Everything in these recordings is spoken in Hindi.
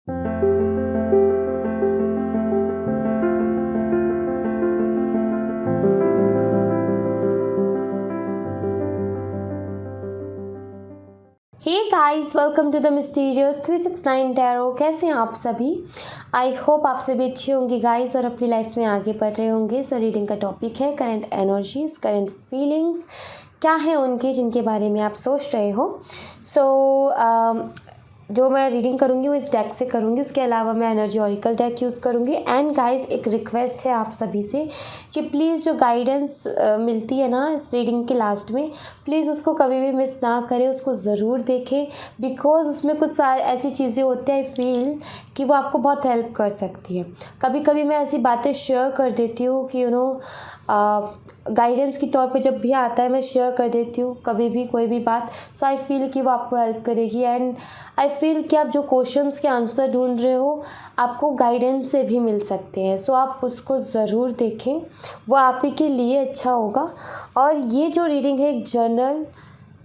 Hey guys, welcome to the mysterious 369 tarot. कैसे हैं आप सभी? आई होप आप सभी अच्छे होंगे गाइस और अपनी लाइफ में आगे बढ़ रहे होंगे। सो रीडिंग का टॉपिक है करंट एनर्जीज, करंट फीलिंग्स क्या हैं उनके, जिनके बारे में आप सोच रहे हो। जो मैं रीडिंग करूँगी वो इस डेक से करूँगी, उसके अलावा मैं एनर्जी ऑरिकल डेक यूज़ करूँगी। एंड गाइस, एक रिक्वेस्ट है आप सभी से कि प्लीज़ जो गाइडेंस मिलती है ना इस रीडिंग के लास्ट में, प्लीज़ उसको कभी भी मिस ना करें, उसको ज़रूर देखें। बिकॉज़ उसमें कुछ ऐसी चीज़ें होती हैं, आई फील कि वो आपको बहुत हेल्प कर सकती है। कभी कभी मैं ऐसी बातें शेयर कर देती हूँ कि गाइडेंस के तौर पे जब भी आता है मैं शेयर कर देती हूँ कभी भी कोई भी बात। सो आई फील कि वो आपको हेल्प करेगी। एंड आई फील कि आप जो क्वेश्चंस के आंसर ढूंढ रहे हो आपको गाइडेंस से भी मिल सकते हैं। सो आप उसको ज़रूर देखें, वो आप ही के लिए अच्छा होगा। और ये जो रीडिंग है एक general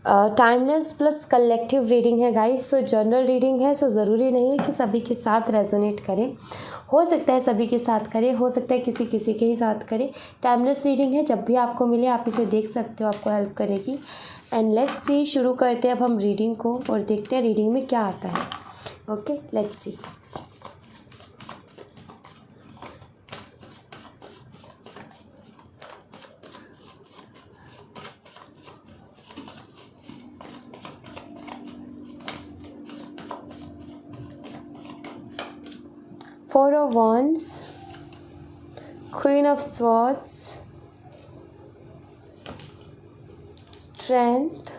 timeless plus collective reading है गाइस। सो जनरल रीडिंग है, सो ज़रूरी नहीं है कि सभी के साथ रेजोनेट करे। हो सकता है सभी के साथ करे, हो सकता है किसी किसी के ही साथ करे। टाइमलेस रीडिंग है, जब भी आपको मिले आप इसे देख सकते हो, आपको हेल्प करेगी। एंड लेट्स सी, शुरू करते हैं अब हम रीडिंग को और देखते हैं रीडिंग में क्या आता है। Okay, let's see. Four of Wands, Queen of Swords, Strength,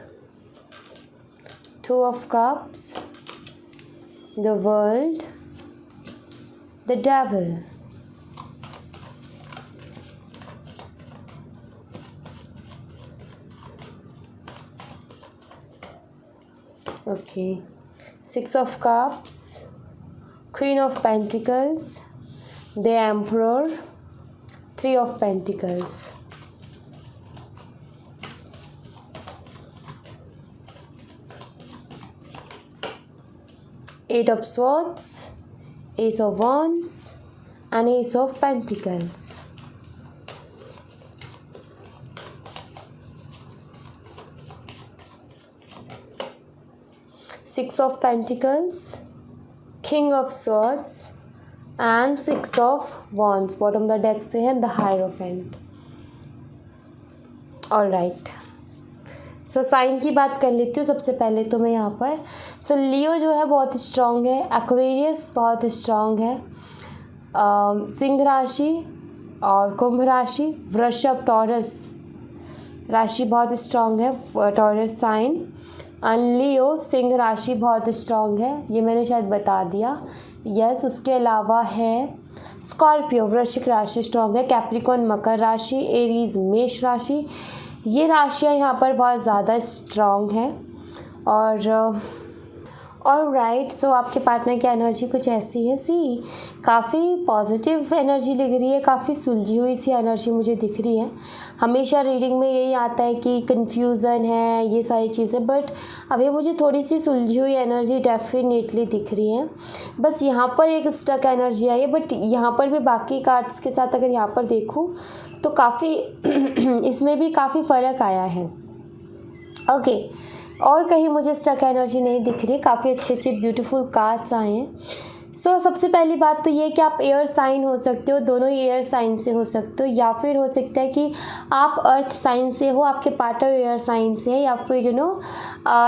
Two of Cups, the World, the Devil. Okay, Six of Cups, Queen of Pentacles, the Emperor, Three of Pentacles. Eight of Swords, Ace of Wands, and Ace of Pentacles. Six of Pentacles, King of Swords, and Six of Wands. Bottom the deck से है the Hierophant. All right. So sine की बात कर लेती हूँ सबसे पहले तो मैं यहाँ पर। सो लियो जो है बहुत स्ट्रॉन्ग है, एक्वेरियस बहुत स्ट्रॉन्ग है, सिंह राशि और कुंभ राशि, वृषभ टॉरस राशि बहुत स्ट्रॉन्ग है, टॉरस साइन। एंड लियो सिंह राशि बहुत स्ट्रॉन्ग है, ये मैंने शायद बता दिया। यस, उसके अलावा है स्कॉर्पियो वृश्चिक राशि स्ट्रॉन्ग है, कैप्रिकॉन मकर राशि, एरीज मेष राशि, ये राशियाँ यहाँ पर बहुत ज़्यादा स्ट्रॉन्ग हैं। और राइट, सो आपके पार्टनर की एनर्जी कुछ ऐसी है, काफ़ी पॉजिटिव एनर्जी लग रही है, काफ़ी सुलझी हुई सी एनर्जी मुझे दिख रही है। हमेशा रीडिंग में यही आता है कि कन्फ्यूज़न है, ये सारी चीज़ें, बट अभी मुझे थोड़ी सी सुलझी हुई एनर्जी डेफिनेटली दिख रही है। बस यहाँ पर एक स्टक एनर्जी आई है, बट यहाँ पर भी बाकी कार्ड्स के साथ अगर यहाँ पर देखूँ तो काफ़ी इसमें भी काफ़ी फ़र्क आया है। ओके, और कहीं मुझे स्टक एनर्जी नहीं दिख रही, काफ़ी अच्छे अच्छे ब्यूटीफुल कार्ड्स आए हैं। सो सबसे पहली बात तो ये कि आप एयर साइन हो सकते हो, दोनों ही एयर साइन से हो सकते हो, या फिर हो सकता है कि आप अर्थ साइन से हो, आपके पार्टनर एयर साइन से है, या फिर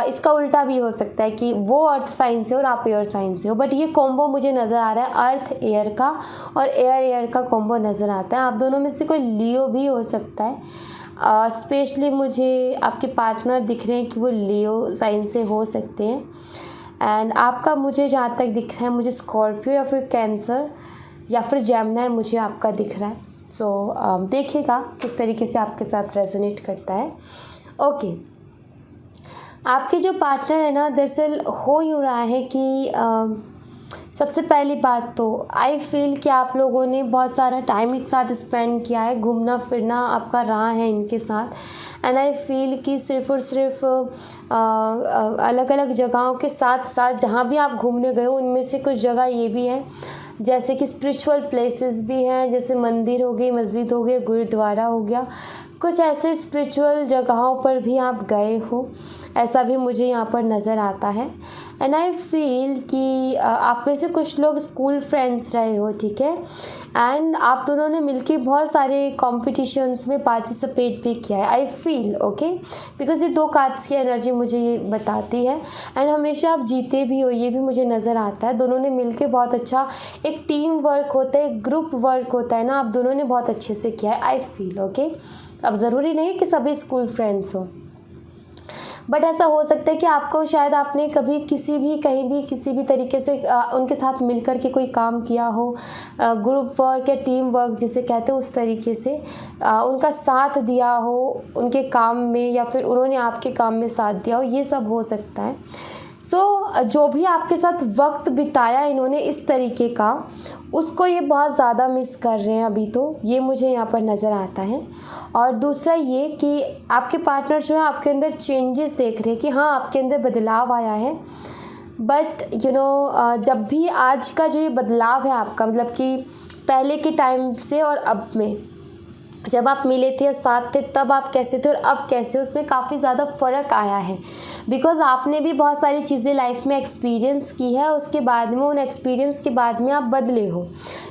इसका उल्टा भी हो सकता है कि वो अर्थ साइन से हो और आप एयर साइन से हो। बट ये कॉम्बो मुझे नज़र आ रहा है, अर्थ एयर का और एयर एयर का कॉम्बो नज़र आता है। आप दोनों में से कोई लियो भी हो सकता है। स्पेशली मुझे आपके पार्टनर दिख रहे हैं कि वो लियो साइन से हो सकते हैं। एंड आपका मुझे जहाँ तक दिख रहा है, मुझे स्कॉर्पियो या फिर कैंसर या फिर जेमिनी मुझे आपका दिख रहा है। सो देखिएगा किस तरीके से आपके साथ रेजोनेट करता है। ओके, आपके जो पार्टनर है ना, दरअसल हो यूँ रहा है कि सबसे पहली बात तो आई फील कि आप लोगों ने बहुत सारा टाइम एक साथ स्पेंड किया है, घूमना फिरना आपका रहा है इनके साथ। एंड आई फील कि सिर्फ़ और सिर्फ अलग अलग जगहों के साथ साथ जहाँ भी आप घूमने गए हो उनमें से कुछ जगह ये भी है जैसे कि स्पिरिचुअल प्लेसेस भी हैं, जैसे मंदिर हो गई, मस्जिद हो गई, गुरुद्वारा हो गया, कुछ ऐसे स्पिरिचुअल जगहों पर भी आप गए हो, ऐसा भी मुझे यहाँ पर नज़र आता है। एंड आई फील कि आप में से कुछ लोग स्कूल फ्रेंड्स रहे हो, ठीक है, एंड आप दोनों ने मिलके बहुत सारे कॉम्पिटिशन्स में पार्टिसिपेट भी किया है। आई फील ओके, बिकॉज ये 2 कार्ड्स की एनर्जी मुझे ये बताती है। एंड हमेशा आप जीते भी हो, ये भी मुझे नज़र आता है। दोनों ने मिलके बहुत अच्छा एक टीम वर्क होता है, एक ग्रुप वर्क होता है ना, आप दोनों ने बहुत अच्छे से किया है। I feel okay. अब ज़रूरी नहीं कि सभी स्कूल फ्रेंड्स हो, बट ऐसा हो सकता है कि आपको शायद आपने कभी किसी भी कहीं भी किसी भी तरीके से उनके साथ मिलकर के कोई काम किया हो, ग्रुप वर्क या टीम वर्क जिसे कहते हैं, उस तरीके से उनका साथ दिया हो उनके काम में, या फिर उन्होंने आपके काम में साथ दिया हो, ये सब हो सकता है। जो भी आपके साथ वक्त बिताया इन्होंने इस तरीके का, उसको ये बहुत ज़्यादा मिस कर रहे हैं अभी, तो ये मुझे यहाँ पर नज़र आता है। और दूसरा ये कि आपके पार्टनर जो है आपके अंदर चेंजेस देख रहे हैं कि हाँ आपके अंदर बदलाव आया है, बट जब भी आज का जो ये बदलाव है आपका, मतलब कि पहले के टाइम से और अब में, जब आप मिले थे या साथ थे तब आप कैसे थे और अब कैसे, उसमें काफ़ी ज़्यादा फ़र्क आया है। बिकॉज़ आपने भी बहुत सारी चीज़ें लाइफ में एक्सपीरियंस की है, उसके बाद में उन एक्सपीरियंस के बाद में आप बदले हो,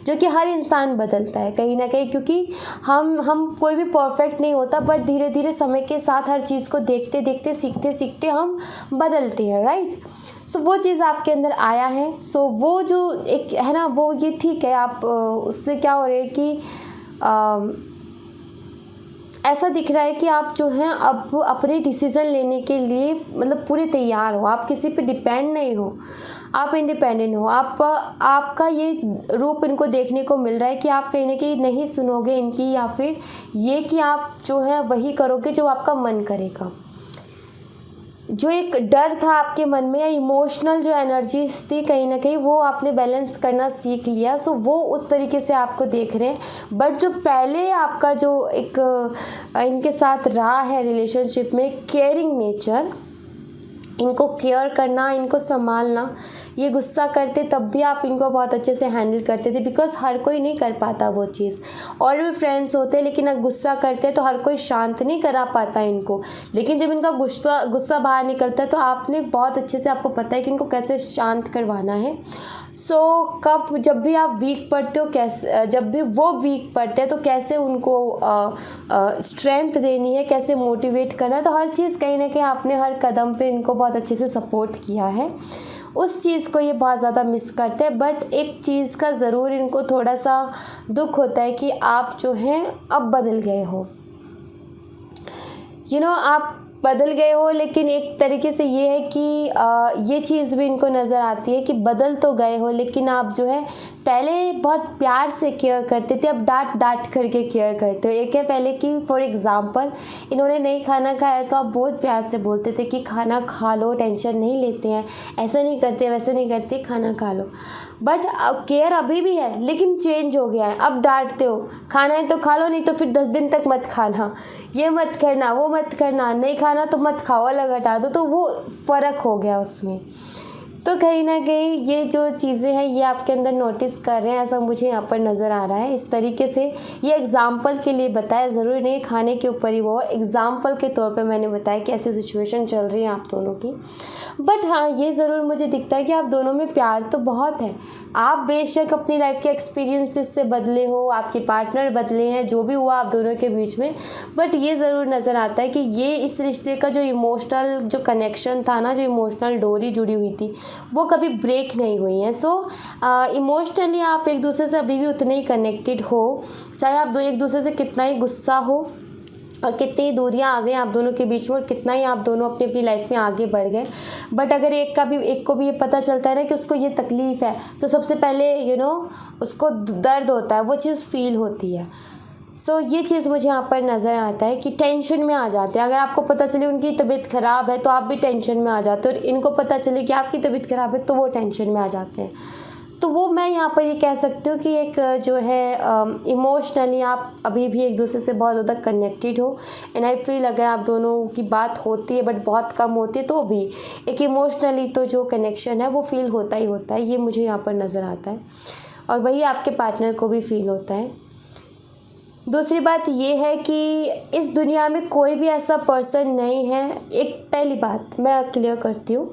जो कि हर इंसान बदलता है कहीं ना कहीं, क्योंकि हम कोई भी परफेक्ट नहीं होता, बट धीरे धीरे समय के साथ हर चीज़ को देखते देखते सीखते सीखते हम बदलते हैं, राइट। सो वो चीज़ आपके अंदर आया है। सो वो जो एक है ना, वो ये ठीक है। आप उससे क्या हो रहा है कि ऐसा दिख रहा है कि आप जो हैं अब अपने डिसीज़न लेने के लिए मतलब पूरे तैयार हो, आप किसी पे डिपेंड नहीं हो, आप इंडिपेंडेंट हो। आपका ये रूप इनको देखने को मिल रहा है कि आप कहीं ना कहीं नहीं सुनोगे इनकी, या फिर ये कि आप जो है वही करोगे जो आपका मन करेगा। जो एक डर था आपके मन में या इमोशनल जो एनर्जीज थी, कहीं ना कहीं वो आपने बैलेंस करना सीख लिया। सो वो उस तरीके से आपको देख रहे हैं। बट जो पहले आपका जो एक इनके साथ रहा है रिलेशनशिप में, केयरिंग नेचर, इनको केयर करना, इनको संभालना, ये गुस्सा करते तब भी आप इनको बहुत अच्छे से हैंडल करते थे, बिकॉज़ हर कोई नहीं कर पाता वो चीज़। और भी फ्रेंड्स होते हैं लेकिन अगर गुस्सा करते हैं तो हर कोई शांत नहीं करा पाता इनको, लेकिन जब इनका गुस्सा बाहर निकलता है तो आपने बहुत अच्छे से, आपको पता है कि इनको कैसे शांत करवाना है। कब जब भी आप वीक पड़ते हो, कैसे जब भी वो वीक पड़ते हैं तो कैसे उनको स्ट्रेंथ देनी है, कैसे मोटिवेट करना है, तो हर चीज़ कहीं ना कहीं आपने हर कदम पे इनको बहुत अच्छे से सपोर्ट किया है। उस चीज़ को ये बहुत ज़्यादा मिस करते हैं। बट एक चीज़ का ज़रूर इनको थोड़ा सा दुख होता है कि आप जो हैं अब बदल गए हो, आप बदल गए हो। लेकिन एक तरीके से ये है कि ये चीज़ भी इनको नज़र आती है कि बदल तो गए हो, लेकिन आप जो है पहले बहुत प्यार से केयर करते थे, अब डांट करके केयर करते हो। एक है पहले कि फॉर एग्ज़ाम्पल इन्होंने नहीं खाना खाया तो आप बहुत प्यार से बोलते थे कि खाना खा लो, टेंशन नहीं लेते हैं, ऐसा नहीं करते वैसा नहीं करते, खाना खा लो। बट केयर अभी भी है लेकिन चेंज हो गया है। अब डांटते हो, खाना है तो खा लो, नहीं तो फिर 10 दिन तक मत खाना, ये मत करना, वो मत करना, नहीं खाना तो मत खाओ, अलग हटा दो। तो वो फ़र्क हो गया उसमें। तो कहीं ना कहीं ये जो चीज़ें हैं ये आपके अंदर नोटिस कर रहे हैं, ऐसा मुझे यहाँ पर नज़र आ रहा है। इस तरीके से ये एग्ज़ाम्पल के लिए बताया, ज़रूरी नहीं खाने के ऊपर ही, वो एग्ज़ाम्पल के तौर पे मैंने बताया कि ऐसी सिचुएशन चल रही है आप दोनों की। बट हाँ, ये ज़रूर मुझे दिखता है कि आप दोनों में प्यार तो बहुत है। आप बेशक अपनी लाइफ के एक्सपीरियंसेस से बदले हो, आपके पार्टनर बदले हैं, जो भी हुआ आप दोनों के बीच में, बट ये ज़रूर नज़र आता है कि ये इस रिश्ते का जो इमोशनल जो कनेक्शन था ना, जो इमोशनल डोरी जुड़ी हुई थी, वो कभी ब्रेक नहीं हुई है। इमोशनली आप एक दूसरे से अभी भी उतने ही कनेक्टेड हो, चाहे आप एक दूसरे से कितना ही गुस्सा हो और कितनी दूरियां आ गई आप दोनों के बीच में, और कितना ही आप दोनों अपनी अपनी लाइफ में आगे बढ़ गए। बट अगर एक को भी ये पता चलता है ना कि उसको ये तकलीफ़ है, तो सबसे पहले उसको दर्द होता है, वो चीज़ फील होती है। ये चीज़ मुझे यहाँ पर नज़र आता है कि टेंशन में आ जाते हैं। अगर आपको पता चले उनकी तबीयत ख़राब है तो आप भी टेंशन में आ जाते हो, और इनको पता चले कि आपकी तबीयत ख़राब है तो वो टेंशन में आ जाते हैं। तो वो मैं यहाँ पर ये कह सकती हूँ कि एक जो है इमोशनली आप अभी भी एक दूसरे से बहुत ज़्यादा कनेक्टेड हो। एंड आई फील अगर आप दोनों की बात होती है बट बहुत कम होती है तो भी एक इमोशनली तो जो कनेक्शन है वो फील होता ही होता है, ये मुझे यहाँ पर नज़र आता है और वही आपके पार्टनर को भी फील होता है। दूसरी बात ये है कि इस दुनिया में कोई भी ऐसा पर्सन नहीं है। एक पहली बात मैं क्लियर करती हूँ,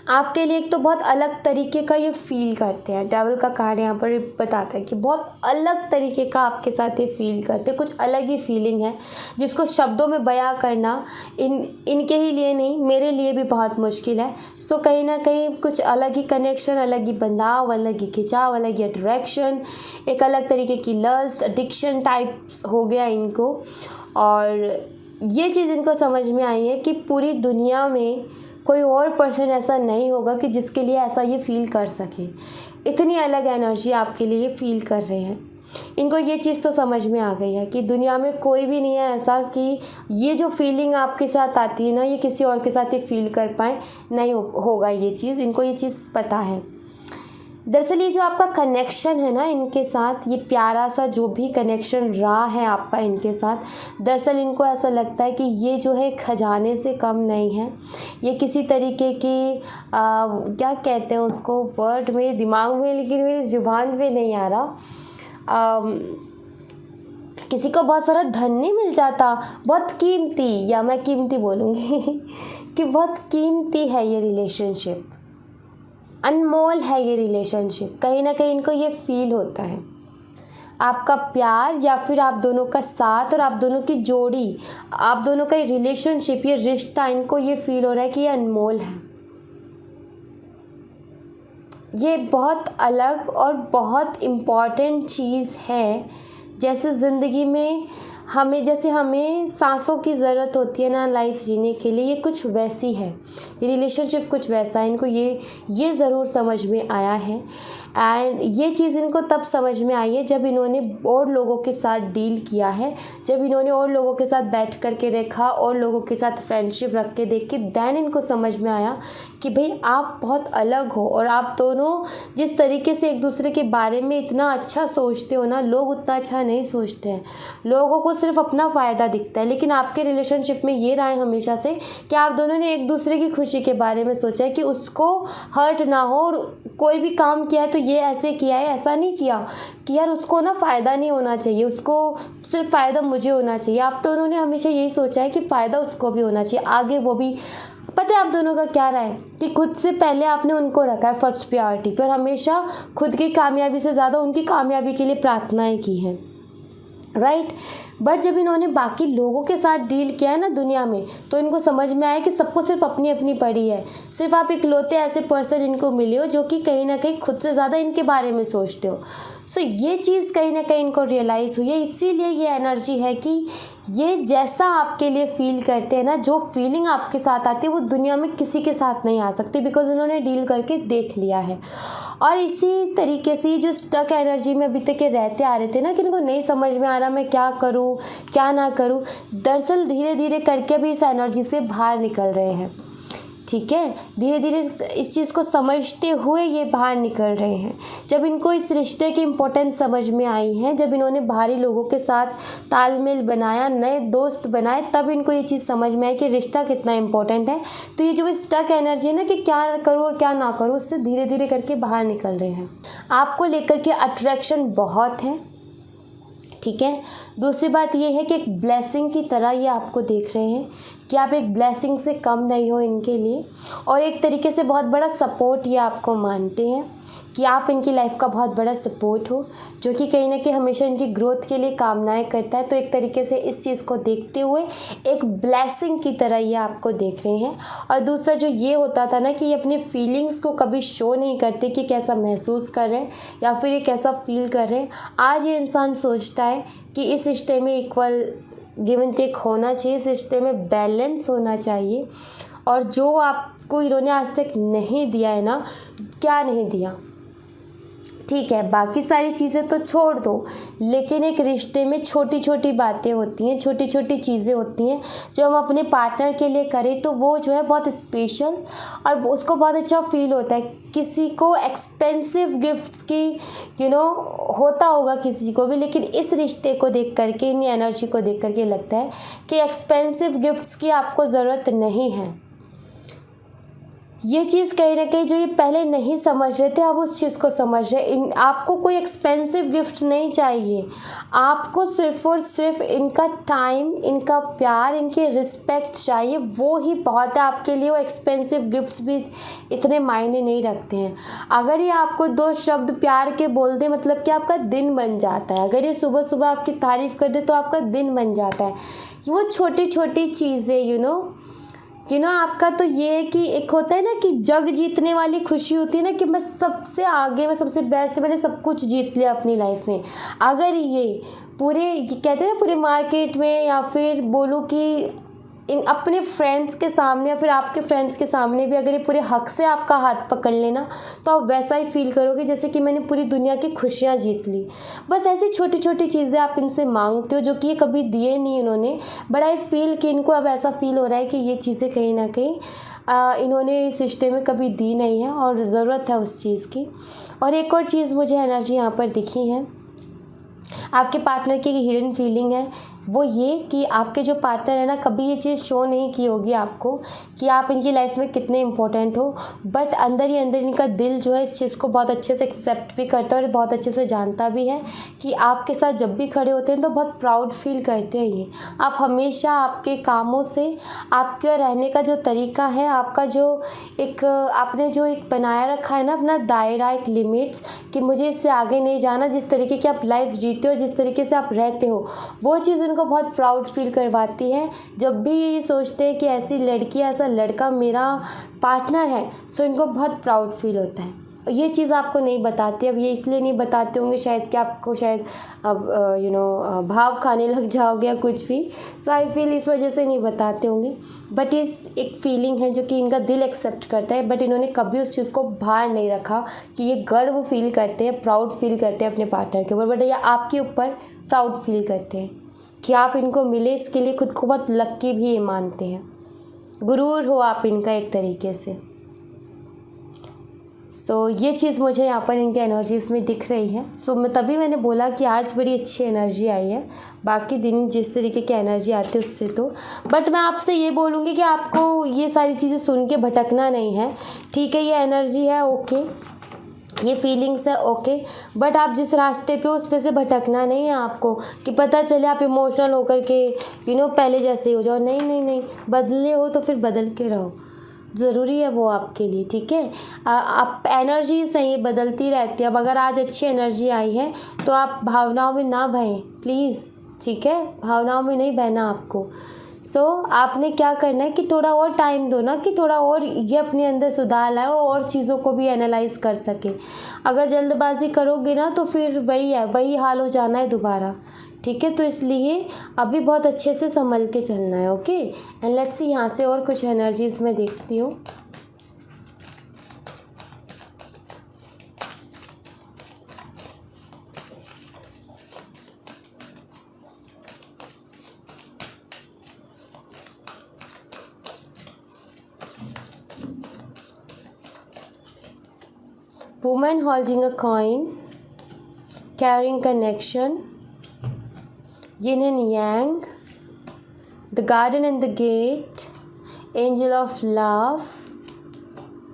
आपके लिए एक तो बहुत अलग तरीके का ये फील करते हैं। डेविल का कार्ड यहाँ पर बताता है कि बहुत अलग तरीके का आपके साथ ये फील करते हैं, कुछ अलग ही फीलिंग है जिसको शब्दों में बयां करना इनके ही लिए नहीं मेरे लिए भी बहुत मुश्किल है। सो कहीं ना कहीं कुछ अलग ही कनेक्शन, अलग ही बंधाव, अलग ही खिंचाव, अलग ही अट्रैक्शन, एक अलग तरीके की लस्ट, एडिक्शन टाइप्स हो गया इनको। और ये चीज़ इनको समझ में आई है कि पूरी दुनिया में कोई और पर्सन ऐसा नहीं होगा कि जिसके लिए ऐसा ये फील कर सके। इतनी अलग एनर्जी आपके लिए फील कर रहे हैं। इनको ये चीज़ तो समझ में आ गई है कि दुनिया में कोई भी नहीं है ऐसा कि ये जो फीलिंग आपके साथ आती है ना, ये किसी और के साथ ये फील कर पाए, नहीं होगा ये चीज़। इनको ये चीज़ पता है। दरअसल ये जो आपका कनेक्शन है ना इनके साथ, ये प्यारा सा जो भी कनेक्शन रहा है आपका इनके साथ, दरअसल इनको ऐसा लगता है कि ये जो है खजाने से कम नहीं है। ये किसी तरीके की क्या कहते हैं उसको, वर्ड मेरे दिमाग में लेकिन मेरी ज़ुबान पे नहीं आ रहा। किसी को बहुत सारा धन नहीं मिल जाता, बहुत कीमती, या मैं कीमती बोलूँगी कि बहुत कीमती है ये रिलेशनशिप, अनमोल है ये रिलेशनशिप। कहीं ना कहीं इनको ये फील होता है आपका प्यार या फिर आप दोनों का साथ और आप दोनों की जोड़ी, आप दोनों का ये रिलेशनशिप, ये रिश्ता, इनको ये फील हो रहा है कि ये अनमोल है। ये बहुत अलग और बहुत इम्पॉर्टेंट चीज़ है। जैसे ज़िंदगी में हमें सांसों की ज़रूरत होती है ना लाइफ जीने के लिए, ये कुछ वैसी है, ये रिलेशनशिप कुछ वैसा है। इनको ये ज़रूर समझ में आया है। एंड ये चीज़ इनको तब समझ में आई है जब इन्होंने और लोगों के साथ डील किया है, जब इन्होंने और लोगों के साथ बैठ कर के देखा और लोगों के साथ फ्रेंडशिप रख के देखी। दैन इनको समझ में आया कि भाई आप बहुत अलग हो और आप दोनों जिस तरीके से एक दूसरे के बारे में इतना अच्छा सोचते हो ना, लोग उतना अच्छा नहीं सोचते हैं। लोगों को सिर्फ अपना फ़ायदा दिखता है, लेकिन आपके रिलेशनशिप में ये रहा है हमेशा से कि आप दोनों ने एक दूसरे की खुशी के बारे में सोचा है कि उसको हर्ट ना हो। और कोई भी काम किया है तो ये ऐसे किया है, ऐसा नहीं किया कि यार उसको ना फ़ायदा नहीं होना चाहिए, उसको सिर्फ फ़ायदा मुझे होना चाहिए। आप दोनों ने हमेशा यही सोचा है कि फ़ायदा उसको भी होना चाहिए, आगे वो भी। पता है आप दोनों का क्या रहा है कि खुद से पहले आपने उनको रखा है फर्स्ट प्रायोरिटी पर, हमेशा खुद की कामयाबी से ज़्यादा उनकी कामयाबी के लिए प्रार्थनाएं की हैं, राइट। बट जब इन्होंने बाकी लोगों के साथ डील किया है ना दुनिया में, तो इनको समझ में आया कि सबको सिर्फ अपनी अपनी पड़ी है। सिर्फ आप इकलौते ऐसे पर्सन इनको मिले हो जो कि कहीं ना कहीं खुद से ज़्यादा इनके बारे में सोचते हो। सो ये चीज़ कहीं ना कहीं इनको रियलाइज़ हुई है। इसीलिए ये एनर्जी है कि ये जैसा आपके लिए फ़ील करते हैं ना, जो फीलिंग आपके साथ आती है वो दुनिया में किसी के साथ नहीं आ सकती, बिकॉज उन्होंने डील करके देख लिया है। और इसी तरीके से जो स्टक एनर्जी में अभी तक के रहते आ रहे थे ना कि इनको नहीं समझ में आ रहा मैं क्या करूं क्या ना करूं, दरअसल धीरे धीरे करके भी इस एनर्जी से बाहर निकल रहे हैं। ठीक है, धीरे धीरे इस चीज़ को समझते हुए ये बाहर निकल रहे हैं। जब इनको इस रिश्ते की इम्पोर्टेंस समझ में आई है, जब इन्होंने बाहरी लोगों के साथ तालमेल बनाया, नए दोस्त बनाए, तब इनको ये चीज़ समझ में आई कि रिश्ता कितना इम्पोर्टेंट है। तो ये जो स्टक एनर्जी है ना कि क्या करूँ और क्या ना करूँ, उससे धीरे धीरे करके बाहर निकल रहे हैं। आपको लेकर के अट्रैक्शन बहुत है, ठीक है। दूसरी बात ये है कि एक ब्लेसिंग की तरह ये आपको देख रहे हैं कि आप एक ब्लेसिंग से कम नहीं हो इनके लिए, और एक तरीके से बहुत बड़ा सपोर्ट ये आपको मानते हैं कि आप इनकी लाइफ का बहुत बड़ा सपोर्ट हो, जो कि कहीं ना कहीं हमेशा इनकी ग्रोथ के लिए कामनाएं करता है। तो एक तरीके से इस चीज़ को देखते हुए एक ब्लेसिंग की तरह ये आपको देख रहे हैं। और दूसरा जो ये होता था ना कि ये अपनी फीलिंग्स को कभी शो नहीं करते कि कैसा महसूस कर रहे हैं या फिर ये कैसा फील कर रहे हैं, आज ये इंसान सोचता है कि इस रिश्ते में इक्वल गिव एंड टेक होना चाहिए, इस रिश्ते में बैलेंस होना चाहिए। और जो आपको इन्होंने आज तक नहीं दिया है ना, क्या नहीं दिया, ठीक है, बाकी सारी चीज़ें तो छोड़ दो, लेकिन एक रिश्ते में छोटी छोटी बातें होती हैं, छोटी छोटी चीज़ें होती हैं जो हम अपने पार्टनर के लिए करें तो वो जो है बहुत स्पेशल और उसको बहुत अच्छा फील होता है। किसी को एक्सपेंसिव गिफ्ट्स की होता होगा किसी को भी, लेकिन इस रिश्ते को देख करके, इन एनर्जी को देख करके लगता है कि एक्सपेंसिव गिफ्ट्स की आपको ज़रूरत नहीं है। ये चीज़ कहीं ना कहीं जो ये पहले नहीं समझ रहे थे, अब उस चीज़ को समझ रहे। आपको कोई एक्सपेंसिव गिफ्ट नहीं चाहिए, आपको सिर्फ और सिर्फ इनका टाइम, इनका प्यार, इनकी रिस्पेक्ट चाहिए, वो ही बहुत है आपके लिए। वो एक्सपेंसिव गिफ्ट्स भी इतने मायने नहीं रखते हैं। अगर ये आपको 2 शब्द प्यार के बोल दे, मतलब कि आपका दिन बन जाता है। अगर ये सुबह सुबह आपकी तारीफ़ कर दे तो आपका दिन बन जाता है। वो छोटी छोटी चीज़ें आपका तो ये है कि एक होता है ना कि जग जीतने वाली खुशी होती है ना, कि मैं सबसे आगे, मैं सबसे बेस्ट, मैंने सब कुछ जीत लिया अपनी लाइफ में। अगर ये कहते हैं ना पूरे मार्केट में, या फिर बोलूँ कि इन अपने फ्रेंड्स के सामने या फिर आपके फ्रेंड्स के सामने भी अगर ये पूरे हक से आपका हाथ पकड़ लेना, तो आप वैसा ही फील करोगे जैसे कि मैंने पूरी दुनिया की खुशियाँ जीत ली। बस ऐसी छोटी छोटी चीज़ें आप इनसे मांगते हो जो कि ये कभी दिए नहीं इन्होंने, बट आई फील कि इनको अब ऐसा फील हो रहा है कि ये चीज़ें कहीं ना कहीं इन्होंने इस रिश्ते में कभी दी नहीं है और ज़रूरत है उस चीज़ की। और एक और चीज़ मुझे एनर्जी यहाँ पर दिखी है, आपके पार्टनर की हिडन फीलिंग है वो ये कि आपके जो पार्टनर है ना, कभी ये चीज़ शो नहीं की होगी आपको कि आप इनकी लाइफ में कितने इंपॉर्टेंट हो, बट अंदर ही अंदर इनका दिल जो है इस चीज़ को बहुत अच्छे से एक्सेप्ट भी करता है और बहुत अच्छे से जानता भी है कि आपके साथ जब भी खड़े होते हैं तो बहुत प्राउड फील करते हैं ये। आप हमेशा आपके कामों से, आपके रहने का जो तरीका है, आपका जो एक आपने जो एक बनाया रखा है ना अपना दायरा, एक लिमिट्स, कि मुझे इससे आगे नहीं जाना, जिस तरीके की आप लाइफ जीते हो, जिस तरीके से आप रहते हो, वो चीज़ को बहुत प्राउड फील करवाती है। जब भी ये सोचते हैं कि ऐसी लड़की, ऐसा लड़का मेरा पार्टनर है, सो इनको बहुत प्राउड फील होता है। ये चीज़ आपको नहीं बताती। अब ये इसलिए नहीं बताते होंगे शायद कि आपको शायद अब भाव खाने लग जाओगे या कुछ भी, सो आई फील इस वजह से नहीं बताते होंगे। बट ये एक फीलिंग है जो कि इनका दिल एक्सेप्ट करता है, बट इन्होंने कभी उस चीज़ को बाहर नहीं रखा कि ये गर्व फील करते हैं, प्राउड फील करते हैं अपने पार्टनर के ऊपर, बट ये आपके ऊपर प्राउड फील करते हैं कि आप इनको मिले। इसके लिए खुद को बहुत लक्की भी ये मानते हैं, गुरूर हो आप इनका एक तरीके से। सो ये चीज़ मुझे यहाँ पर इनके एनर्जीज़ में दिख रही है। सो तभी मैंने बोला कि आज बड़ी अच्छी एनर्जी आई है, बाकी दिन जिस तरीके की एनर्जी आती है उससे तो। बट मैं आपसे ये बोलूँगी कि आपको ये सारी चीज़ें सुन के भटकना नहीं है। ठीक है, ये एनर्जी है, ओके, ये फीलिंग्स है, ओके, बट आप जिस रास्ते पे उस पे से भटकना नहीं है आपको, कि पता चले आप इमोशनल होकर के पहले जैसे ही हो जाओ। नहीं नहीं नहीं, बदले हो तो फिर बदल के रहो, ज़रूरी है वो आपके लिए। ठीक है, आप एनर्जी सही बदलती रहती है। अब अगर आज अच्छी एनर्जी आई है तो आप भावनाओं में ना बहें प्लीज़, ठीक है, भावनाओं में नहीं बहना आपको। आपने क्या करना है कि थोड़ा और टाइम दो ना, कि थोड़ा और ये अपने अंदर सुधार लाए और चीज़ों को भी एनालाइज कर सके। अगर जल्दबाजी करोगे ना तो फिर वही हाल हो जाना है दोबारा। ठीक है, तो इसलिए अभी बहुत अच्छे से संभल के चलना है। ओके, एंड लेट्स सी यहाँ से और कुछ एनर्जीज मैं देखती हूँ। Woman holding a coin, carrying connection, yin and yang, the garden and the gate, angel of love,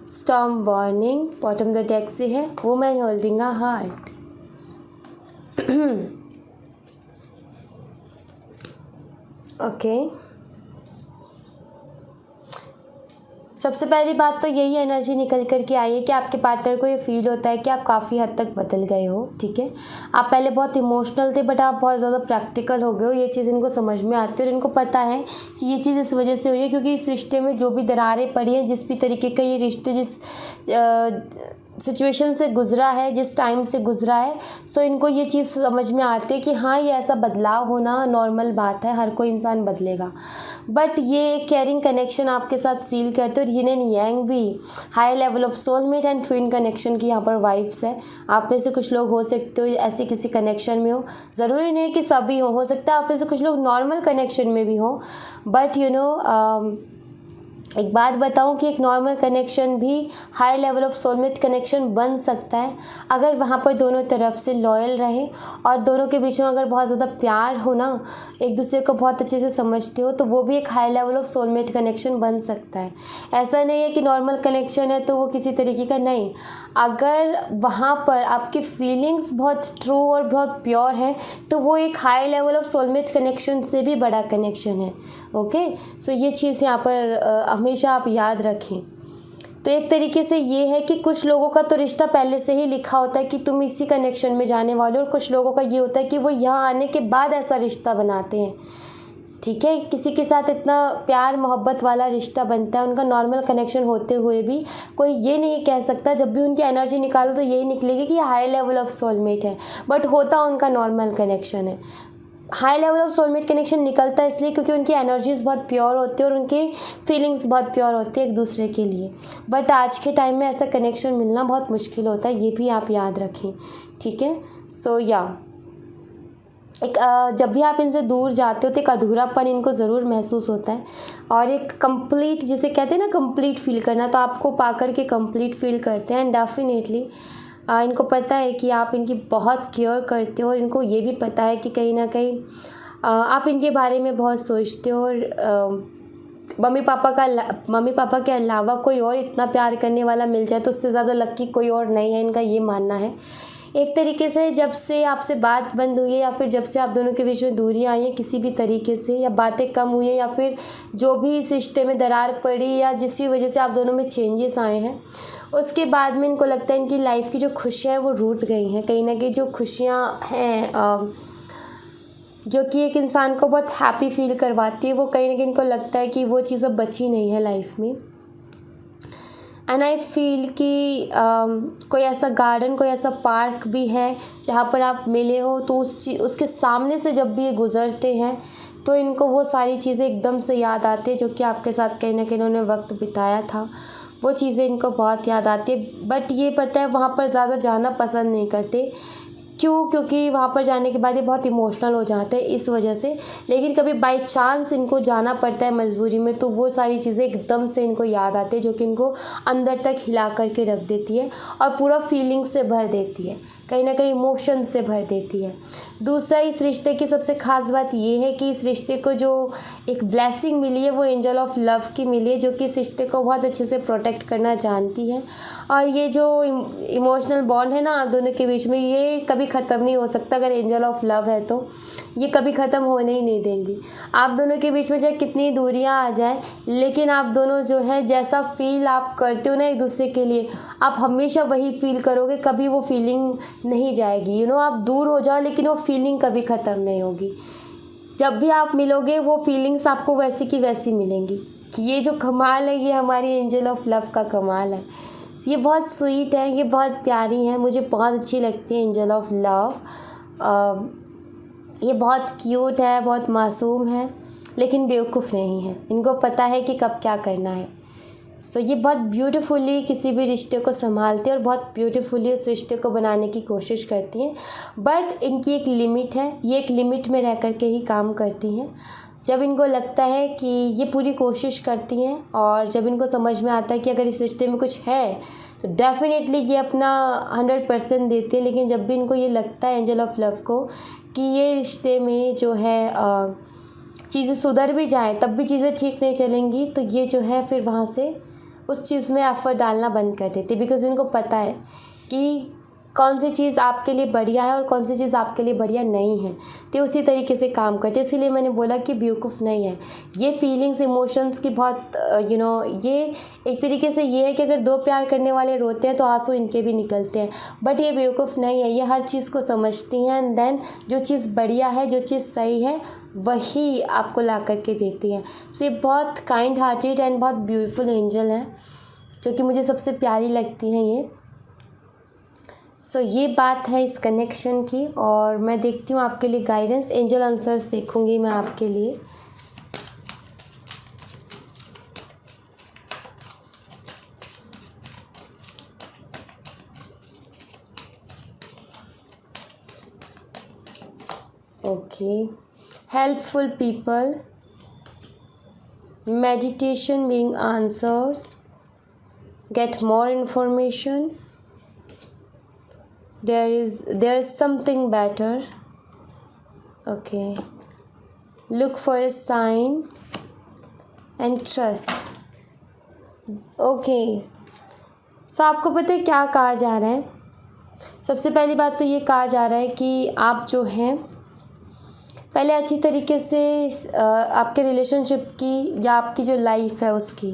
storm warning, bottom the deck से है woman holding a heart। Okay, सबसे पहली बात तो यही एनर्जी निकल कर के आई है कि आपके पार्टनर को ये फील होता है कि आप काफ़ी हद तक बदल गए हो। ठीक है, आप पहले बहुत इमोशनल थे बट आप बहुत ज़्यादा प्रैक्टिकल हो गए हो। ये चीज़ इनको समझ में आती है और इनको पता है कि ये चीज़ इस वजह से हुई है क्योंकि इस रिश्ते में जो भी दरारें पड़ी हैं, जिस भी तरीके का ये रिश्ते सिचुएशन से गुज़रा है, जिस टाइम से गुज़रा है, सो इनको ये चीज़ समझ में आती है कि हाँ, ये ऐसा बदलाव होना नॉर्मल बात है, हर कोई इंसान बदलेगा। बट ये केयरिंग कनेक्शन आपके साथ फील करते हो। और यिन एंड यांग भी high level of soulmate and twin connection की यहाँ पर वाइब्स है। आप में से कुछ लोग हो सकते हो ऐसे किसी कनेक्शन में हो, ज़रूरी नहीं है कि सभी हो सकता है आप में से कुछ लोग नॉर्मल कनेक्शन में भी हो। बट एक बात बताऊं कि एक नॉर्मल कनेक्शन भी high level of soulmate connection बन सकता है अगर वहाँ पर दोनों तरफ से लॉयल रहे और दोनों के बीच में अगर बहुत ज़्यादा प्यार हो ना, एक दूसरे को बहुत अच्छे से समझते हो, तो वो भी एक high level of soulmate connection बन सकता है। ऐसा नहीं है कि नॉर्मल कनेक्शन है तो वो किसी तरीके का नहीं। अगर वहाँ पर आपकी फीलिंग्स बहुत ट्रू और बहुत प्योर है तो वो एक high level of soulmate connection से भी बड़ा कनेक्शन है। ओके, सो ये चीज़ यहाँ पर हमेशा आप याद रखें। तो एक तरीके से ये है कि कुछ लोगों का तो रिश्ता पहले से ही लिखा होता है कि तुम इसी कनेक्शन में जाने वाले हो, और कुछ लोगों का ये होता है कि वो यहाँ आने के बाद ऐसा रिश्ता बनाते हैं। ठीक है, किसी के साथ इतना प्यार मोहब्बत वाला रिश्ता बनता है, उनका नॉर्मल कनेक्शन होते हुए भी कोई ये नहीं कह सकता, जब भी उनकी एनर्जी निकालो तो यही निकलेगी कि हाई लेवल ऑफ सोलमेट है, बट होता उनका नॉर्मल कनेक्शन है। High level of soulmate connection निकलता है इसलिए क्योंकि उनकी एनर्जीज बहुत प्योर होती है और उनकी फीलिंग्स बहुत प्योर होती है एक दूसरे के लिए। बट आज के टाइम में ऐसा कनेक्शन मिलना बहुत मुश्किल होता है, ये भी आप याद रखें। ठीक है, सो जब भी आप इनसे दूर जाते हो तो एक अधूरापन इनको ज़रूर महसूस होता है, और एक कंप्लीट जिसे कहते हैं ना कंप्लीट फील करना, तो आपको पाकर के कंप्लीट फील करते हैं। एंड डेफिनेटली इनको पता है कि आप इनकी बहुत केयर करते हो, और इनको ये भी पता है कि कहीं ना कहीं आप इनके बारे में बहुत सोचते हो, और मम्मी पापा के अलावा कोई और इतना प्यार करने वाला मिल जाए तो उससे ज़्यादा लकी कोई और नहीं है, इनका ये मानना है। एक तरीके से जब से आपसे बात बंद हुई है या फिर जब से आप दोनों के बीच में दूरी आई है किसी भी तरीके से, या बातें कम हुई है, या फिर जो भी इस रिश्ते में दरार पड़ी या जिस भी वजह से आप दोनों में चेंजेस आए हैं, उसके बाद में इनको लगता है इनकी लाइफ की जो खुशियाँ हैं वो रूठ गई हैं। कहीं ना कहीं जो खुशियाँ हैं जो कि एक इंसान को बहुत हैप्पी फील करवाती है, वो कहीं ना कहीं इनको लगता है कि वो चीज़ अब बची नहीं है लाइफ में। एंड आई फील कि कोई ऐसा गार्डन, कोई ऐसा पार्क भी है जहाँ पर आप मिले हो, तो उसके सामने से जब भी ये गुज़रते हैं तो इनको वो सारी चीज़ें एकदम से याद आती है जो कि आपके साथ कहीं ना कहीं उन्होंने वक्त बिताया था, वो चीज़ें इनको बहुत याद आती है। बट ये पता है वहाँ पर ज़्यादा जाना पसंद नहीं करते, क्योंकि वहाँ पर जाने के बाद ये बहुत इमोशनल हो जाते हैं इस वजह से। लेकिन कभी बाय चांस इनको जाना पड़ता है मजबूरी में, तो वो सारी चीज़ें एकदम से इनको याद आती है जो कि इनको अंदर तक हिला करके रख देती है और पूरा फीलिंग से भर देती है, कहीं ना कहीं इमोशन से भर देती है। दूसरा, इस रिश्ते की सबसे ख़ास बात ये है कि इस रिश्ते को जो एक ब्लेसिंग मिली है वो एंजल ऑफ लव की मिली है, जो कि इस रिश्ते को बहुत अच्छे से प्रोटेक्ट करना जानती है। और ये जो इमोशनल बॉन्ड है ना आप दोनों के बीच में, ये कभी ख़त्म नहीं हो सकता। अगर एंजल ऑफ लव है तो ये कभी ख़त्म होने ही नहीं देंगी। आप दोनों के बीच में चाहे कितनी दूरियां आ जाए, लेकिन आप दोनों जो है जैसा फील आप करते हो ना एक दूसरे के लिए, आप हमेशा वही फील करोगे, कभी वो फीलिंग नहीं जाएगी। आप दूर हो जाओ लेकिन वो फीलिंग कभी ख़त्म नहीं होगी। जब भी आप मिलोगे वो फीलिंग्स आपको वैसी की वैसी मिलेंगी। कि ये जो कमाल है ये हमारी एंजल ऑफ लव का कमाल है। ये बहुत स्वीट है, ये बहुत प्यारी है, मुझे बहुत अच्छी लगती है एंजल ऑफ लव। ये बहुत क्यूट है, बहुत मासूम है, लेकिन बेवकूफ़ नहीं है। इनको पता है कि कब क्या करना है। सो ये बहुत ब्यूटीफुली किसी भी रिश्ते को संभालती है और बहुत ब्यूटीफुली उस रिश्ते को बनाने की कोशिश करती हैं। बट इनकी एक लिमिट है, ये एक लिमिट में रह कर के ही काम करती हैं। जब इनको लगता है कि ये पूरी कोशिश करती हैं, और जब इनको समझ में आता है कि अगर इस रिश्ते में कुछ है तो डेफ़िनेटली ये अपना 100% देती है। लेकिन जब भी इनको ये लगता है एंजल ऑफ लव को कि ये रिश्ते में जो है चीज़ें सुधर भी जाएँ तब भी चीज़ें ठीक नहीं चलेंगी, तो ये जो है फिर वहाँ से उस चीज़ में एफर्ट डालना बंद कर देती है। बिकॉज़ इनको पता है कि कौन सी चीज़ आपके लिए बढ़िया है और कौन सी चीज़ आपके लिए बढ़िया नहीं है, तो उसी तरीके से काम करते हैं। इसीलिए मैंने बोला कि बेवकूफ़ नहीं है। ये फीलिंग्स इमोशंस की बहुत ये एक तरीके से ये है कि अगर दो प्यार करने वाले रोते हैं तो आंसू इनके भी निकलते हैं, बट ये बेवकूफ़ नहीं है। ये हर चीज़ को समझती हैं एंड देन जो चीज़ बढ़िया है, जो चीज़ सही है, वही आपको ला करके देती हैं। सो ये बहुत काइंड हार्टेड एंड बहुत ब्यूटीफुल एंजल है, जो कि मुझे सबसे प्यारी लगती हैं ये। ये बात है इस कनेक्शन की, और मैं देखती हूँ आपके लिए गाइडेंस, एंजल आंसर्स देखूँगी मैं आपके लिए। Okay, helpful people, meditation being answers, get more information, there is something better, okay, look for a sign and trust, okay। आपको पता है क्या कहा जा रहा है? सबसे पहली बात तो ये कहा जा रहा है कि आप जो हैं पहले अच्छी तरीके से आपके रिलेशनशिप की या आपकी जो लाइफ है उसकी,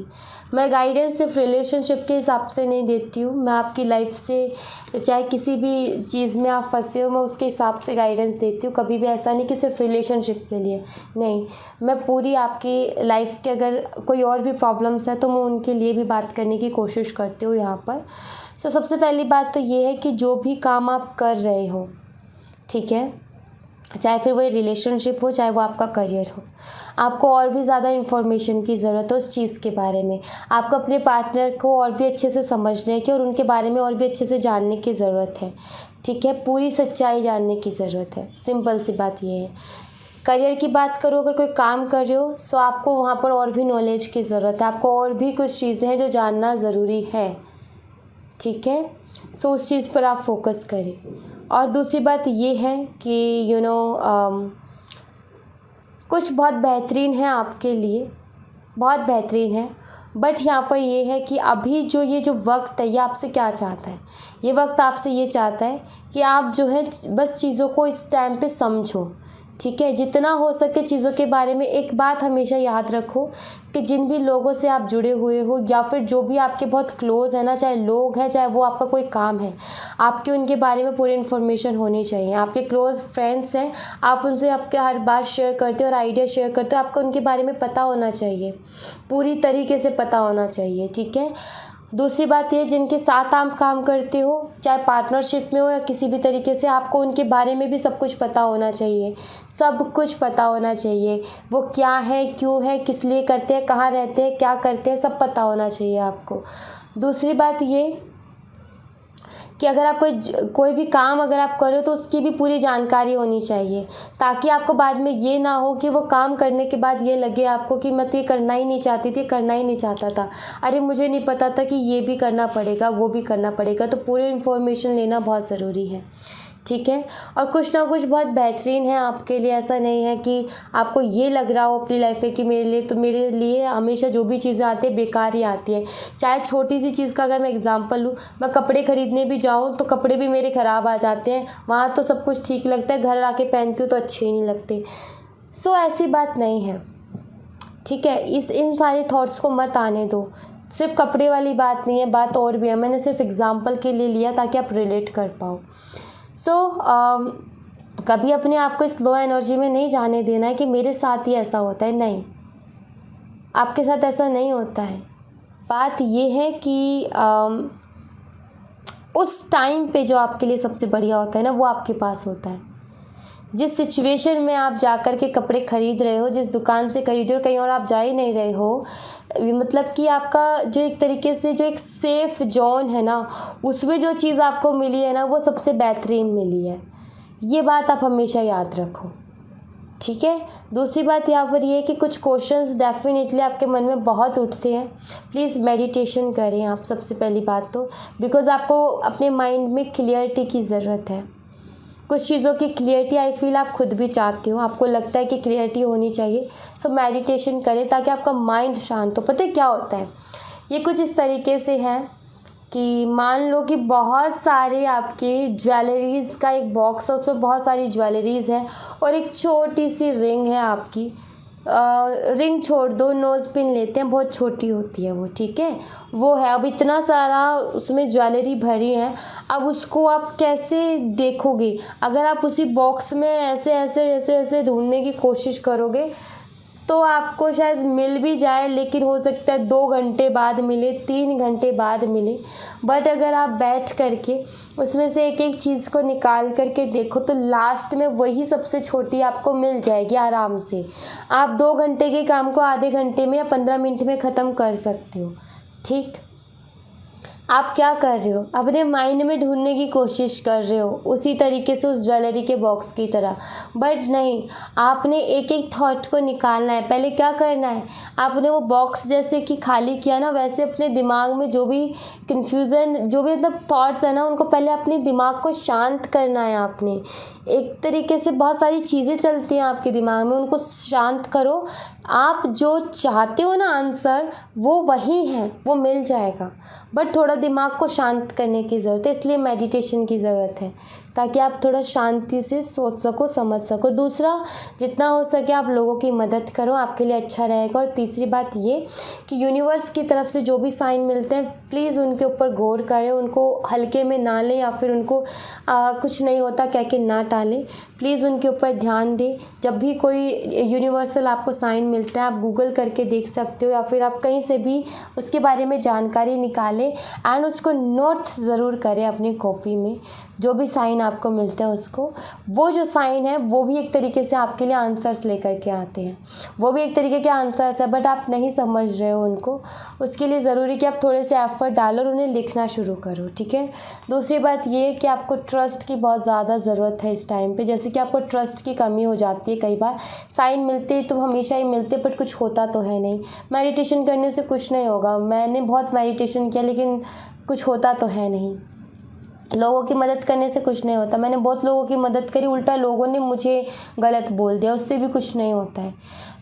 मैं गाइडेंस सिर्फ रिलेशनशिप के हिसाब से नहीं देती हूँ, मैं आपकी लाइफ से चाहे किसी भी चीज़ में आप फंसे हो मैं उसके हिसाब से गाइडेंस देती हूँ। कभी भी ऐसा नहीं कि सिर्फ रिलेशनशिप के लिए, नहीं, मैं पूरी आपकी लाइफ के अगर कोई और भी प्रॉब्लम्स है तो मैं उनके लिए भी बात करने की कोशिश करती हूँ यहाँ पर। सबसे पहली बात तो ये है कि जो भी काम आप कर रहे हो, ठीक है, चाहे फिर वो रिलेशनशिप हो चाहे वो आपका करियर हो, आपको और भी ज़्यादा इन्फॉर्मेशन की ज़रूरत है उस चीज़ के बारे में। आपको अपने पार्टनर को और भी अच्छे से समझने की और उनके बारे में और भी अच्छे से जानने की ज़रूरत है, ठीक है, पूरी सच्चाई जानने की ज़रूरत है। सिंपल सी बात ये है। करियर की बात करो, अगर कोई काम कर रहे हो तो आपको वहाँ पर और भी नॉलेज की ज़रूरत है, आपको और भी कुछ चीज़ें हैं जो जानना ज़रूरी है, ठीक है। उस चीज़ पर आप फोकस करें। और दूसरी बात ये है कि कुछ बहुत बेहतरीन है आपके लिए, बहुत बेहतरीन है, बट यहाँ पर ये है कि अभी ये जो वक्त है ये आपसे क्या चाहता है, ये वक्त आपसे ये चाहता है कि आप जो है बस चीज़ों को इस टाइम पे समझो, ठीक है। जितना हो सके चीज़ों के बारे में एक बात हमेशा याद रखो कि जिन भी लोगों से आप जुड़े हुए हो या फिर जो भी आपके बहुत क्लोज़ है ना, चाहे लोग हैं चाहे वो आपका कोई काम है, आपके उनके बारे में पूरी इन्फॉर्मेशन होनी चाहिए। आपके क्लोज़ फ्रेंड्स हैं, आप उनसे आपके हर बात शेयर करते हो और आइडिया शेयर करते हो, आपको उनके बारे में पता होना चाहिए, पूरी तरीके से पता होना चाहिए, ठीक है। दूसरी बात ये, जिनके साथ आप काम करते हो चाहे पार्टनरशिप में हो या किसी भी तरीके से, आपको उनके बारे में भी सब कुछ पता होना चाहिए, सब कुछ पता होना चाहिए। वो क्या है, क्यों है, किस लिए करते हैं, कहाँ रहते हैं, क्या करते हैं, सब पता होना चाहिए आपको। दूसरी बात ये कि अगर आप कोई भी काम अगर आप करो तो उसकी भी पूरी जानकारी होनी चाहिए, ताकि आपको बाद में ये ना हो कि वो काम करने के बाद ये लगे आपको कि मैं तो ये करना ही नहीं चाहती थी, करना ही नहीं चाहता था, अरे मुझे नहीं पता था कि ये भी करना पड़ेगा, वो भी करना पड़ेगा। तो पूरी इन्फॉर्मेशन लेना बहुत ज़रूरी है, ठीक है। और कुछ ना कुछ बहुत बेहतरीन है आपके लिए, ऐसा नहीं है कि आपको ये लग रहा हो अपनी लाइफ में कि मेरे लिए हमेशा जो भी चीज़ें आती है बेकार ही आती है। चाहे छोटी सी चीज़ का अगर मैं एग्जांपल लूँ, मैं कपड़े ख़रीदने भी जाऊँ तो कपड़े भी मेरे ख़राब आ जाते हैं, वहाँ तो सब कुछ ठीक लगता है, घर आके पहनती हूँ तो अच्छे ही नहीं लगते। ऐसी बात नहीं है, ठीक है। इन सारे थॉट्स को मत आने दो। सिर्फ कपड़े वाली बात नहीं है, बात और भी है, मैंने सिर्फ एग्जाम्पल के लिए लिया ताकि आप रिलेट कर पाओ। कभी अपने आप को इस लो एनर्जी में नहीं जाने देना है कि मेरे साथ ही ऐसा होता है, नहीं, आपके साथ ऐसा नहीं होता है। बात ये है कि उस टाइम पे जो आपके लिए सबसे बढ़िया होता है ना, वो आपके पास होता है। जिस सिचुएशन में आप जाकर के कपड़े खरीद रहे हो, जिस दुकान से खरीद रहे हो, कहीं और आप जा ही नहीं रहे हो, मतलब कि आपका जो एक तरीके से जो एक सेफ़ जोन है ना, उसमें जो चीज़ आपको मिली है ना, वो सबसे बेहतरीन मिली है। ये बात आप हमेशा याद रखो, ठीक है। दूसरी बात यहाँ पर ये है कि कुछ क्वेश्चंस डेफिनेटली आपके मन में बहुत उठते हैं, प्लीज़ मेडिटेशन करें आप सबसे पहली बात तो, बिकॉज़ आपको अपने माइंड में क्लियरिटी की ज़रूरत है। कुछ चीज़ों की क्लियरिटी आई फील आप खुद भी चाहते हो, आपको लगता है कि क्लियरिटी होनी चाहिए, मेडिटेशन करें ताकि आपका माइंड शांत हो। पता है क्या होता है, ये कुछ इस तरीके से है कि मान लो कि बहुत सारे आपके ज्वेलरीज़ का एक बॉक्स है, उसमें बहुत सारी ज्वेलरीज़ है और एक छोटी सी रिंग है आपकी, रिंग छोड़ दो, नोज़ पिन लेते हैं, बहुत छोटी होती है वो, ठीक है, वो है। अब इतना सारा उसमें ज्वेलरी भरी है, अब उसको आप कैसे देखोगे? अगर आप उसी बॉक्स में ऐसे ऐसे ऐसे ऐसे ढूंढने की कोशिश करोगे तो आपको शायद मिल भी जाए, लेकिन हो सकता है 2 घंटे बाद मिले, 3 घंटे बाद मिले। बट अगर आप बैठ करके उसमें से एक एक चीज़ को निकाल करके देखो तो लास्ट में वही सबसे छोटी आपको मिल जाएगी आराम से। आप 2 घंटे के काम को आधे घंटे में या 15 मिनट में ख़त्म कर सकते हो। ठीक, आप क्या कर रहे हो, अपने माइंड में ढूंढने की कोशिश कर रहे हो उसी तरीके से उस ज्वेलरी के बॉक्स की तरह, बट नहीं, आपने एक एक थॉट को निकालना है। पहले क्या करना है, आपने वो बॉक्स जैसे कि खाली किया ना, वैसे अपने दिमाग में जो भी कन्फ्यूज़न, जो भी मतलब थॉट्स है ना, उनको पहले अपने दिमाग को शांत करना है। आपने एक तरीके से बहुत सारी चीज़ें चलती हैं आपके दिमाग में, उनको शांत करो। आप जो चाहते हो ना आंसर, वो वही है, वो मिल जाएगा, बट थोड़ा दिमाग को शांत करने की ज़रूरत है। इसलिए मेडिटेशन की ज़रूरत है, ताकि आप थोड़ा शांति से सोच सको, समझ सको। दूसरा, जितना हो सके आप लोगों की मदद करो, आपके लिए अच्छा रहेगा। और तीसरी बात ये कि यूनिवर्स की तरफ से जो भी साइन मिलते हैं, प्लीज़ उनके ऊपर गौर करें, उनको हल्के में ना लें, या फिर उनको कुछ नहीं होता कह के ना टालें। प्लीज़ उनके ऊपर ध्यान दें। जब भी कोई यूनिवर्सल आपको साइन मिलता है, आप गूगल करके देख सकते हो, या फिर आप कहीं से भी उसके बारे में जानकारी निकालें एंड उसको नोट ज़रूर करें अपनी कॉपी में। जो भी साइन आपको मिलते हैं उसको, वो जो साइन है वो भी एक तरीके से आपके लिए आंसर्स लेकर के आते हैं, वो भी एक तरीके के आंसर्स है, बट आप नहीं समझ रहे हो उनको। उसके लिए ज़रूरी कि आप थोड़े से एफर्ट डालो और उन्हें लिखना शुरू करो। ठीक है। दूसरी बात ये है कि आपको ट्रस्ट की बहुत ज़्यादा ज़रूरत है इस टाइम पे। जैसे कि आपको ट्रस्ट की कमी हो जाती है, कई बार साइन मिलते तो हमेशा ही मिलते, बट कुछ होता तो है नहीं। मेडिटेशन करने से कुछ नहीं होगा। मैंने बहुत मेडिटेशन किया, लेकिन कुछ होता तो है नहीं। लोगों की मदद करने से कुछ नहीं होता। मैंने बहुत लोगों की मदद करी, उल्टा लोगों ने मुझे गलत बोल दिया, उससे भी कुछ नहीं होता है।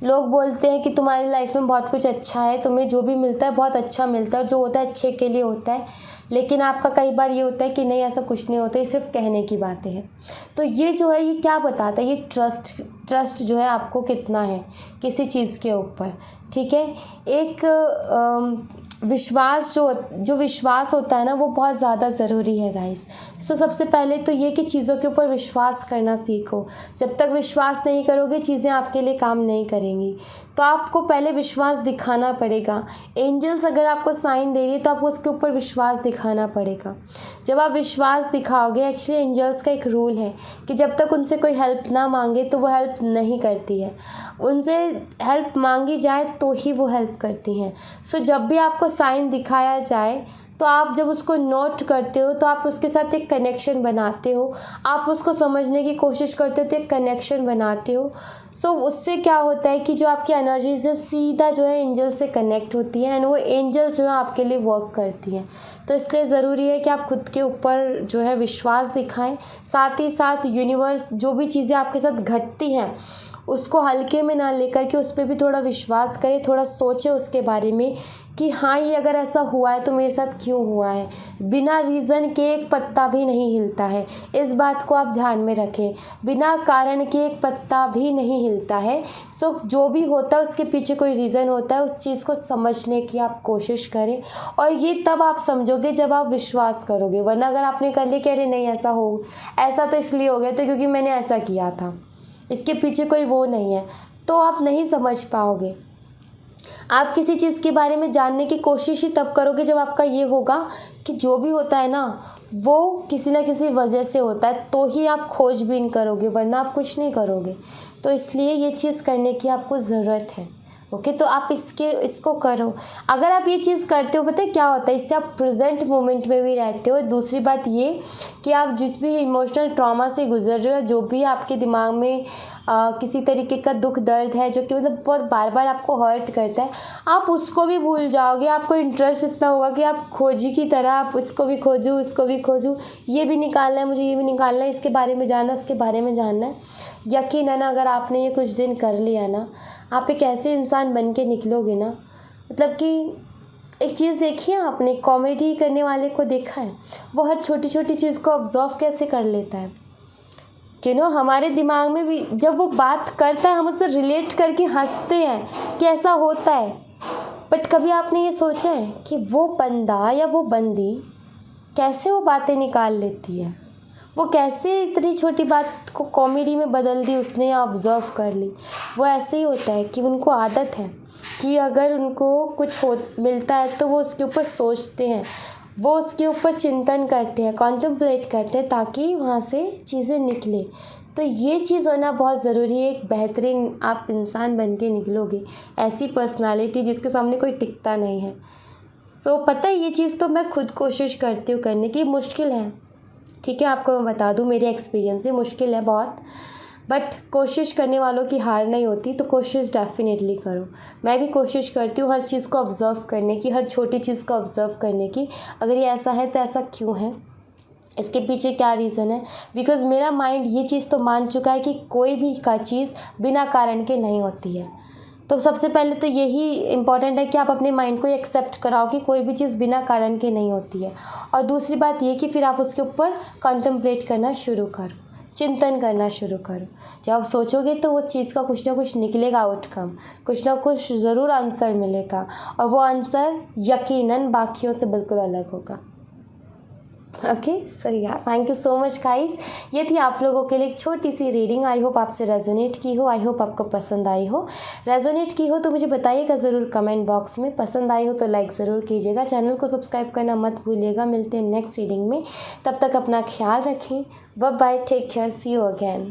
लोग बोलते हैं कि तुम्हारी लाइफ में बहुत कुछ अच्छा है, तुम्हें जो भी मिलता है बहुत अच्छा मिलता है, और जो होता है अच्छे के लिए होता है। लेकिन आपका कई बार ये होता है कि नहीं, ऐसा कुछ नहीं होता, ये सिर्फ कहने की बातें हैं। तो ये जो है, ये क्या बताता है, ये ट्रस्ट जो है आपको कितना है किसी चीज़ के ऊपर। ठीक है। एक विश्वास जो विश्वास होता है ना, वो बहुत ज़्यादा ज़रूरी है गाइस। सो सबसे पहले तो ये कि चीज़ों के ऊपर विश्वास करना सीखो। जब तक विश्वास नहीं करोगे, चीज़ें आपके लिए काम नहीं करेंगी। तो आपको पहले विश्वास दिखाना पड़ेगा। एंजल्स अगर आपको साइन दे रही है तो आपको उसके ऊपर विश्वास दिखाना पड़ेगा। जब आप विश्वास दिखाओगे, एक्चुअली एंजल्स का एक रूल है कि जब तक उनसे कोई हेल्प ना मांगे तो वो हेल्प नहीं करती है। उनसे हेल्प मांगी जाए तो ही वो हेल्प करती हैं। सो जब भी आपको साइन दिखाया जाए, तो आप जब उसको नोट करते हो तो आप उसके साथ एक कनेक्शन बनाते हो, आप उसको समझने की कोशिश करते हो तो एक कनेक्शन बनाते हो। सो उससे क्या होता है कि जो आपकी एनर्जी से सीधा जो है एंजल से कनेक्ट होती है, एंड वो एंजल जो है आपके लिए वर्क करती हैं। तो इसलिए ज़रूरी है कि आप खुद के ऊपर जो है विश्वास दिखाएं। साथ ही साथ यूनिवर्स जो भी चीज़ें आपके साथ घटती हैं, उसको हल्के में ना लेकर के उस पर भी थोड़ा विश्वास करें, थोड़ा सोचें उसके बारे में कि हाँ, ये अगर ऐसा हुआ है तो मेरे साथ क्यों हुआ है। बिना रीज़न के एक पत्ता भी नहीं हिलता है, इस बात को आप ध्यान में रखें। बिना कारण के एक पत्ता भी नहीं हिलता है। सो जो भी होता है उसके पीछे कोई रीज़न होता है, उस चीज़ को समझने की आप कोशिश करें। और ये तब आप समझोगे जब आप विश्वास करोगे, वरना अगर आपने कर लिया कि अरे नहीं ऐसा तो इसलिए हो गया तो क्योंकि मैंने ऐसा किया था, इसके पीछे कोई वो नहीं है, तो आप नहीं समझ पाओगे। आप किसी चीज़ के बारे में जानने की कोशिश ही तब करोगे जब आपका ये होगा कि जो भी होता है ना, वो किसी न किसी वजह से होता है, तो ही आप खोजबीन करोगे, वरना आप कुछ नहीं करोगे। तो इसलिए ये चीज़ करने की आपको ज़रूरत है। ओके, तो आप इसको करो। अगर आप ये चीज़ करते हो, पता है क्या होता है, इससे आप प्रेजेंट मोमेंट में भी रहते हो। दूसरी बात ये कि आप जिस भी इमोशनल ट्रॉमा से गुजर रहे हो, जो भी आपके दिमाग में किसी तरीके का दुख दर्द है जो कि मतलब बहुत बार बार आपको हर्ट करता है, आप उसको भी भूल जाओगे। आपको इंटरेस्ट इतना होगा कि आप खोजी की तरह आप इसको भी खोजूँ, उसको भी खोजूँ, ये भी निकालना है मुझे, ये भी निकालना है, इसके बारे में जानना है, उसके बारे में जानना है। यकीन है ना, अगर आपने ये कुछ दिन कर लिया ना, आप एक ऐसे इंसान बन के निकलोगे ना। मतलब कि एक चीज़ देखी है आपने, कॉमेडी करने वाले को देखा है, वो हर छोटी छोटी चीज़ को ऑब्जर्व कैसे कर लेता है। कि हमारे दिमाग में भी जब वो बात करता है, हम उससे रिलेट करके हंसते हैं कि ऐसा होता है। बट कभी आपने ये सोचा है कि वो बंदा या वो बंदी कैसे वो बातें निकाल लेती है, वो कैसे इतनी छोटी बात को कॉमेडी में बदल दी उसने, या ऑब्ज़र्व कर ली। वो ऐसे ही होता है कि उनको आदत है कि अगर उनको कुछ मिलता है तो वो उसके ऊपर सोचते हैं, वो उसके ऊपर चिंतन करते हैं, कॉन्टेम्पलेट करते हैं, ताकि वहाँ से चीज़ें निकले। तो ये चीज़ होना बहुत ज़रूरी है। एक बेहतरीन आप इंसान बन के निकलोगे, ऐसी पर्सनालिटी जिसके सामने कोई टिकता नहीं है। सो पता है, ये चीज़ तो मैं खुद कोशिश करती हूँ करने की। मुश्किल है, ठीक है, आपको मैं बता दूँ मेरे एक्सपीरियंस से, मुश्किल है बहुत, बट कोशिश करने वालों की हार नहीं होती। तो कोशिश डेफिनेटली करो। मैं भी कोशिश करती हूँ हर चीज़ को ऑब्ज़र्व करने की, हर छोटी चीज़ को ऑब्ज़र्व करने की। अगर ये ऐसा है तो ऐसा क्यों है, इसके पीछे क्या रीज़न है। बिकॉज़ मेरा माइंड ये चीज़ तो मान चुका है कि कोई भी का चीज़ बिना कारण के नहीं होती है। तो सबसे पहले तो यही इम्पॉर्टेंट है कि आप अपने माइंड को एक्सेप्ट कराओ कि कोई भी चीज़ बिना कारण के नहीं होती है। और दूसरी बात ये कि फिर आप उसके ऊपर कॉन्टेम्पलेट करना शुरू करो, चिंतन करना शुरू करो। जब आप सोचोगे तो वो चीज़ का कुछ ना कुछ निकलेगा आउटकम, कुछ ना कुछ ज़रूर आंसर मिलेगा, और वो आंसर यकीनन बाकियों से बिल्कुल अलग होगा। ओके, सो या thank you so much guys. ये थी आप लोगों के लिए एक छोटी सी रीडिंग। आई होप आपसे रेजोनेट की हो, आई होप आपको पसंद आई हो। रेजोनेट की हो तो मुझे बताइएगा ज़रूर कमेंट बॉक्स में। पसंद आई हो तो लाइक ज़रूर कीजिएगा, चैनल को सब्सक्राइब करना मत भूलिएगा। मिलते हैं नेक्स्ट रीडिंग में, तब तक अपना ख्याल रखें। Bye bye, take care, see you again.